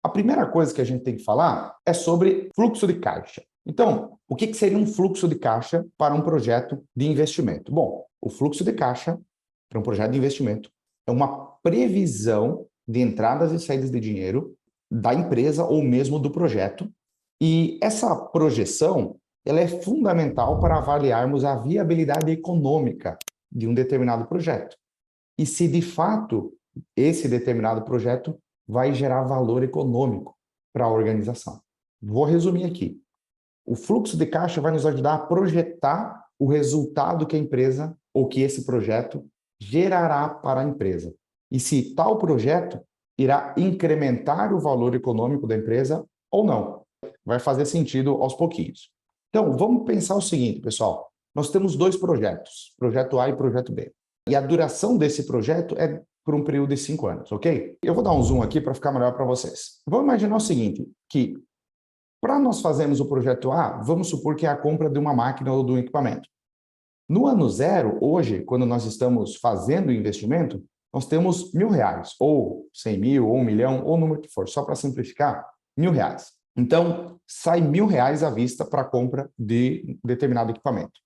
A primeira coisa que a gente tem que falar é sobre fluxo de caixa. Então, o que seria um fluxo de caixa para um projeto de investimento? Bom, o fluxo de caixa para um projeto de investimento é uma previsão de entradas e saídas de dinheiro da empresa ou mesmo do projeto. E essa projeção, ela é fundamental para avaliarmos a viabilidade econômica de um determinado projeto. E se de fato esse determinado projeto vai gerar valor econômico para a organização. Vou resumir aqui. O fluxo de caixa vai nos ajudar a projetar o resultado que a empresa ou que esse projeto gerará para a empresa. E se tal projeto irá incrementar o valor econômico da empresa ou não. Vai fazer sentido aos pouquinhos. Então, vamos pensar o seguinte, pessoal. Nós temos dois projetos, projeto A e projeto B. E a duração desse projeto é por um período de 5 anos, ok? Eu vou dar um zoom aqui para ficar melhor para vocês. Vamos imaginar o seguinte, que para nós fazermos o projeto A, vamos supor que é a compra de uma máquina ou de um equipamento. No ano zero, hoje, quando nós estamos fazendo o investimento, nós temos R$1.000, ou 100 mil, ou 1 milhão, ou o número que for, só para simplificar, R$1.000. Então, sai R$1.000 à vista para a compra de determinado equipamento.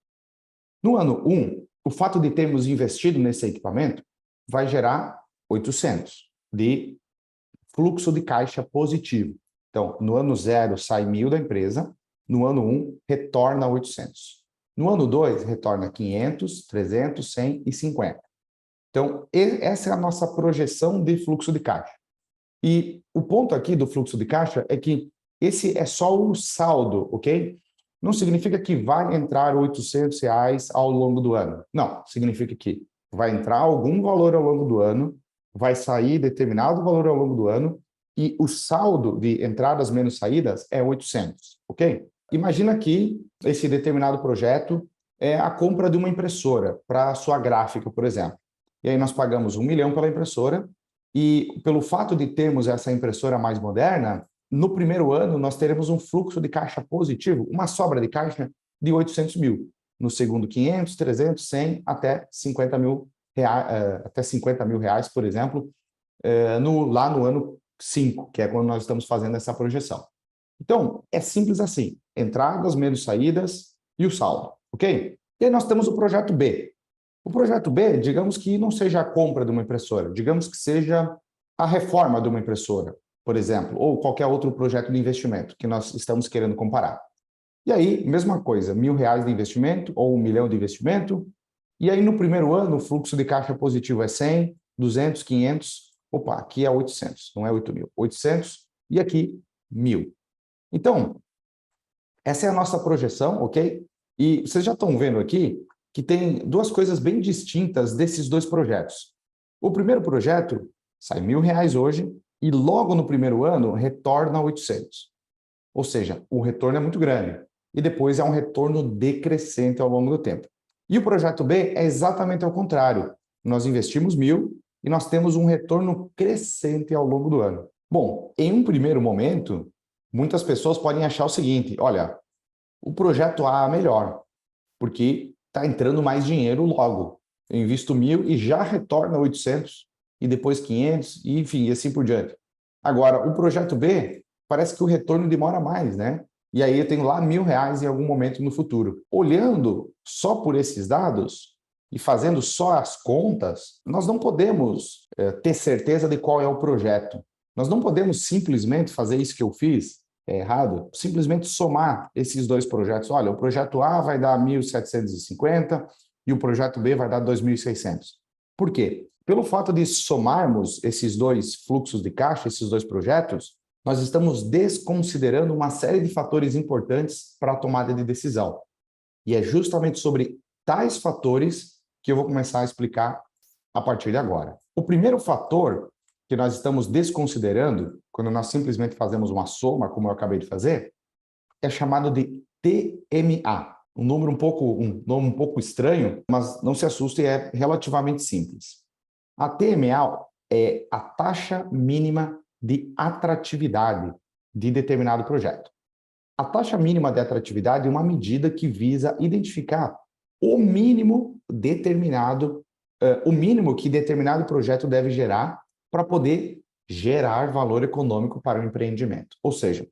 No ano 1, o fato de termos investido nesse equipamento vai gerar 800 de fluxo de caixa positivo. Então, no ano 0 sai 1.000 da empresa, no ano 1 retorna 800. No ano 2 retorna 500, 300, 100 e 50. Então, essa é a nossa projeção de fluxo de caixa. E o ponto aqui do fluxo de caixa é que esse é só o saldo, ok? Não significa que vai entrar R$800 ao longo do ano. Não, significa que vai entrar algum valor ao longo do ano, vai sair determinado valor ao longo do ano, e o saldo de entradas menos saídas é 800, ok? Imagina que esse determinado projeto é a compra de uma impressora para a sua gráfica, por exemplo. E aí nós pagamos 1 milhão pela impressora, e pelo fato de termos essa impressora mais moderna, no primeiro ano nós teremos um fluxo de caixa positivo, uma sobra de caixa de 800 mil. No segundo, 500, 300, 100, até 50 mil reais, por exemplo, lá no ano 5, que é quando nós estamos fazendo essa projeção. Então, é simples assim, entradas menos saídas e o saldo, ok? E aí nós temos o projeto B. O projeto B, digamos que não seja a compra de uma impressora, digamos que seja a reforma de uma impressora, por exemplo, ou qualquer outro projeto de investimento que nós estamos querendo comparar. E aí, mesma coisa, R$1.000 de investimento ou 1 milhão de investimento, e aí no primeiro ano o fluxo de caixa positivo é 100, 200, 500, opa, aqui é 800, não é 8.000, 800 e aqui 1.000. Então, essa é a nossa projeção, ok? E vocês já estão vendo aqui que tem duas coisas bem distintas desses dois projetos. O primeiro projeto sai R$1.000 hoje e logo no primeiro ano retorna 800. Ou seja, o retorno é muito grande. E depois é um retorno decrescente ao longo do tempo. E o projeto B é exatamente ao contrário. Nós investimos 1.000 e nós temos um retorno crescente ao longo do ano. Bom, em um primeiro momento, muitas pessoas podem achar o seguinte, olha, o projeto A é melhor, porque está entrando mais dinheiro logo. Eu invisto 1.000 e já retorna 800, e depois 500, e enfim, e assim por diante. Agora, o projeto B, parece que o retorno demora mais, né? E aí eu tenho lá R$1.000 em algum momento no futuro. Olhando só por esses dados e fazendo só as contas, nós não podemos ter certeza de qual é o projeto. Nós não podemos simplesmente fazer isso que eu fiz, é errado, simplesmente somar esses dois projetos. Olha, o projeto A vai dar 1.750 e o projeto B vai dar 2.600. Por quê? Pelo fato de somarmos esses dois fluxos de caixa, esses dois projetos, nós estamos desconsiderando uma série de fatores importantes para a tomada de decisão. E é justamente sobre tais fatores que eu vou começar a explicar a partir de agora. O primeiro fator que nós estamos desconsiderando, quando nós simplesmente fazemos uma soma, como eu acabei de fazer, é chamado de TMA. Um nome um pouco estranho, mas não se assuste, é relativamente simples. A TMA é a taxa mínima de atratividade de determinado projeto. A taxa mínima de atratividade é uma medida que visa identificar o mínimo que determinado projeto deve gerar para poder gerar valor econômico para o empreendimento. Ou seja,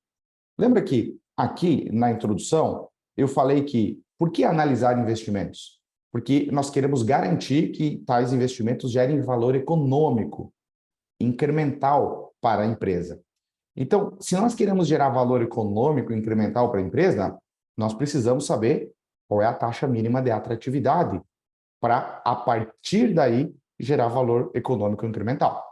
lembra que aqui na introdução eu falei que por que analisar investimentos? Porque nós queremos garantir que tais investimentos gerem valor econômico, incremental para a empresa. Então, se nós queremos gerar valor econômico incremental para a empresa, nós precisamos saber qual é a taxa mínima de atratividade para, a partir daí, gerar valor econômico incremental.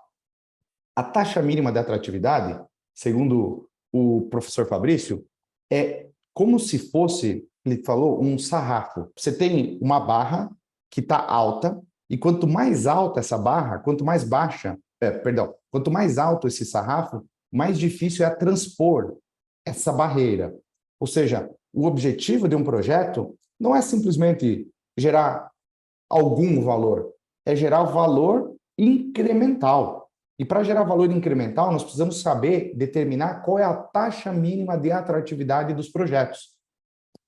A taxa mínima de atratividade, segundo o professor Fabrício, é como se fosse, ele falou, um sarrafo. Você tem uma barra que está alta, e quanto mais alta essa barra, quanto mais baixa, quanto mais alto esse sarrafo, mais difícil é transpor essa barreira. Ou seja, o objetivo de um projeto não é simplesmente gerar algum valor, é gerar valor incremental. E para gerar valor incremental, nós precisamos saber determinar qual é a taxa mínima de atratividade dos projetos.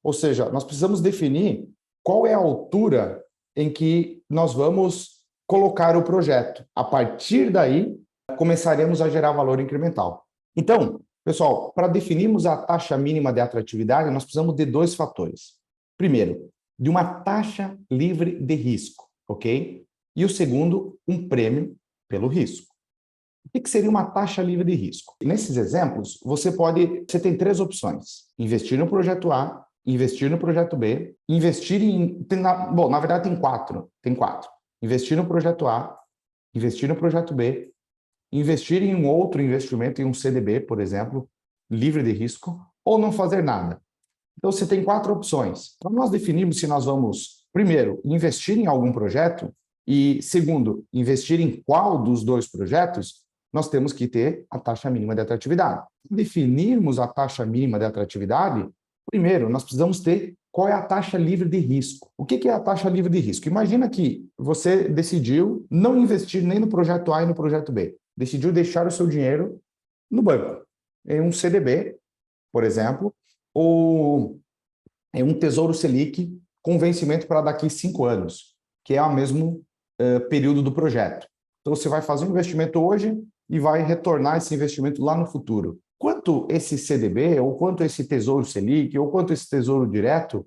Ou seja, nós precisamos definir qual é a altura em que nós vamos colocar o projeto. A partir daí, começaremos a gerar valor incremental. Então, pessoal, para definirmos a taxa mínima de atratividade, nós precisamos de dois fatores. Primeiro, de uma taxa livre de risco, ok? E o segundo, um prêmio pelo risco. O que seria uma taxa livre de risco? Nesses exemplos, você tem três opções: investir no projeto A, investir no projeto B, investir em... na verdade tem quatro. Investir no projeto A, investir no projeto B, investir em um outro investimento, em um CDB, por exemplo, livre de risco, ou não fazer nada. Então, você tem quatro opções. Para nós definirmos se nós vamos, primeiro, investir em algum projeto e, segundo, investir em qual dos dois projetos, nós temos que ter a taxa mínima de atratividade. Para definirmos a taxa mínima de atratividade, primeiro, nós precisamos ter qual é a taxa livre de risco. O que é a taxa livre de risco? Imagina que você decidiu não investir nem no projeto A e no projeto B. Decidiu deixar o seu dinheiro no banco, em um CDB, por exemplo, ou em um Tesouro Selic com vencimento para daqui 5 anos, que é o mesmo período do projeto. Então, você vai fazer um investimento hoje e vai retornar esse investimento lá no futuro. Quanto esse CDB, ou quanto esse Tesouro Selic, ou quanto esse Tesouro Direto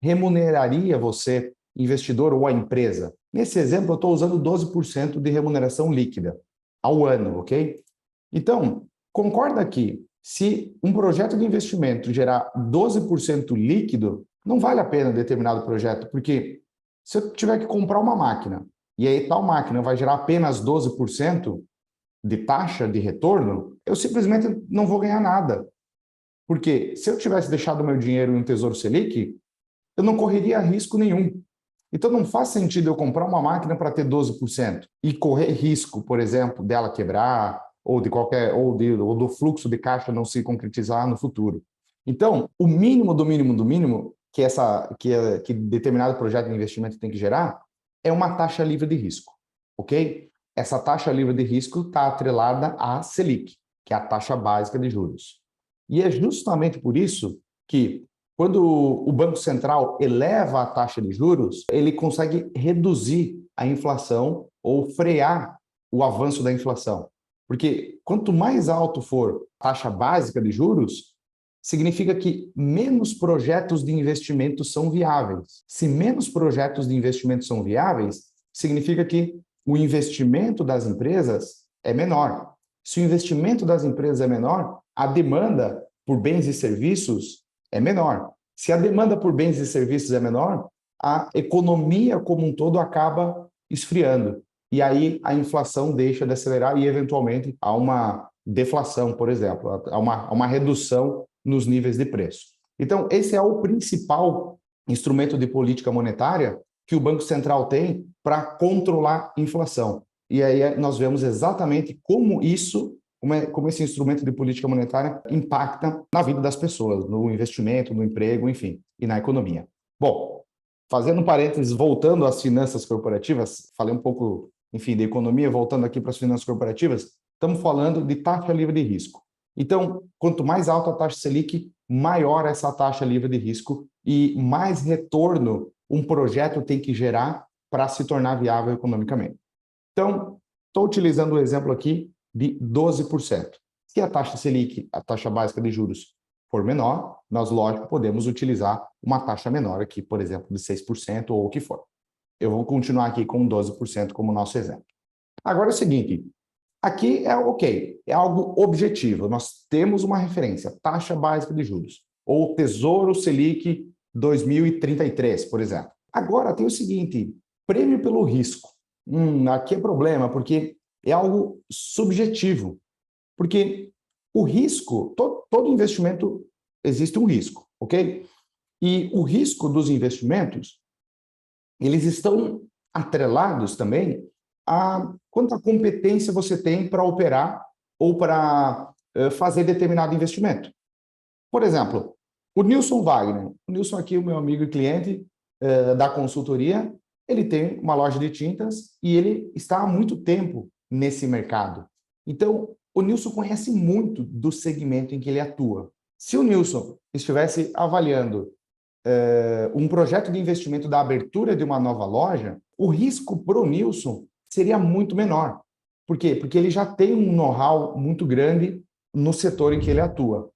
remuneraria você, investidor ou a empresa? Nesse exemplo, eu estou usando 12% de remuneração líquida ao ano, ok? Então, concorda que se um projeto de investimento gerar 12% líquido, não vale a pena determinado projeto, porque se eu tiver que comprar uma máquina e aí tal máquina vai gerar apenas 12% de taxa de retorno, eu simplesmente não vou ganhar nada. Porque se eu tivesse deixado meu dinheiro em um Tesouro Selic, eu não correria risco nenhum. Então não faz sentido eu comprar uma máquina para ter 12% e correr risco, por exemplo, dela quebrar ou ou do fluxo de caixa não se concretizar no futuro. Então, o mínimo do mínimo do mínimo que determinado projeto de investimento tem que gerar é uma taxa livre de risco, ok? Essa taxa livre de risco está atrelada à Selic, que é a taxa básica de juros. E é justamente por isso que, quando o Banco Central eleva a taxa de juros, ele consegue reduzir a inflação ou frear o avanço da inflação. Porque quanto mais alto for a taxa básica de juros, significa que menos projetos de investimento são viáveis. Se menos projetos de investimento são viáveis, significa que o investimento das empresas é menor. Se o investimento das empresas é menor, a demanda por bens e serviços é menor. Se a demanda por bens e serviços é menor, a economia como um todo acaba esfriando. E aí a inflação deixa de acelerar e, eventualmente, há uma deflação, por exemplo, há uma redução nos níveis de preço. Então, esse é o principal instrumento de política monetária que o Banco Central tem para controlar a inflação. E aí nós vemos exatamente como esse instrumento de política monetária impacta na vida das pessoas, no investimento, no emprego, enfim, e na economia. Bom, fazendo um parênteses, voltando às finanças corporativas, falei um pouco, enfim, de economia, voltando aqui para as finanças corporativas, estamos falando de taxa livre de risco. Então, quanto mais alta a taxa Selic, maior essa taxa livre de risco e mais retorno um projeto tem que gerar para se tornar viável economicamente. Então, estou utilizando o exemplo aqui de 12%. Se a taxa Selic, a taxa básica de juros, for menor, nós, lógico, podemos utilizar uma taxa menor aqui, por exemplo, de 6% ou o que for. Eu vou continuar aqui com 12% como nosso exemplo. Agora é o seguinte, aqui é ok, é algo objetivo. Nós temos uma referência, taxa básica de juros, ou Tesouro Selic 2033, por exemplo. Agora tem o seguinte, prêmio pelo risco. Aqui é problema, porque é algo subjetivo. Porque o risco, todo investimento existe um risco, ok? E o risco dos investimentos, eles estão atrelados também a quanta competência você tem para operar ou para fazer determinado investimento. Por exemplo, o Nilson Wagner. O Nilson aqui, o meu amigo e cliente da consultoria, ele tem uma loja de tintas e ele está há muito tempo nesse mercado. Então, o Nilson conhece muito do segmento em que ele atua. Se o Nilson estivesse avaliando um projeto de investimento da abertura de uma nova loja, o risco para o Nilson seria muito menor. Por quê? Porque ele já tem um know-how muito grande no setor em que ele atua.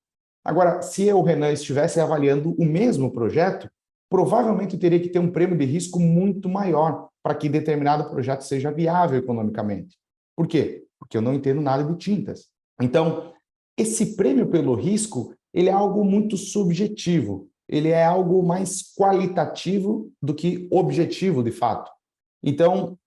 Agora, se eu, Renan, estivesse avaliando o mesmo projeto, provavelmente teria que ter um prêmio de risco muito maior para que determinado projeto seja viável economicamente. Por quê? Porque eu não entendo nada de tintas. Então, esse prêmio pelo risco, ele é algo muito subjetivo. Ele é algo mais qualitativo do que objetivo, de fato. Então,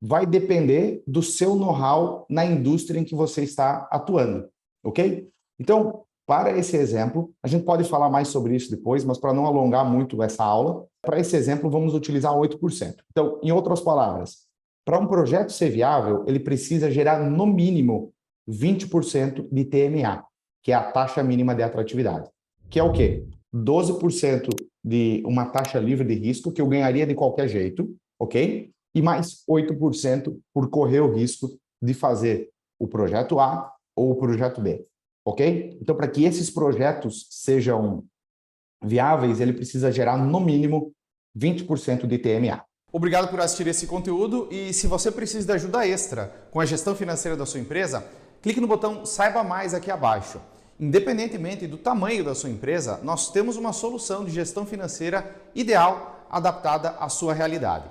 vai depender do seu know-how na indústria em que você está atuando, ok? Então, para esse exemplo, a gente pode falar mais sobre isso depois, mas para não alongar muito essa aula, para esse exemplo, vamos utilizar 8%. Então, em outras palavras, para um projeto ser viável, ele precisa gerar, no mínimo, 20% de TMA, que é a taxa mínima de atratividade. Que é o quê? 12% de uma taxa livre de risco, que eu ganharia de qualquer jeito, ok? E mais 8% por correr o risco de fazer o projeto A ou o projeto B, ok? Então, para que esses projetos sejam viáveis, ele precisa gerar, no mínimo, 20% de TMA. Obrigado por assistir esse conteúdo e se você precisa de ajuda extra com a gestão financeira da sua empresa, clique no botão Saiba Mais aqui abaixo. Independentemente do tamanho da sua empresa, nós temos uma solução de gestão financeira ideal adaptada à sua realidade.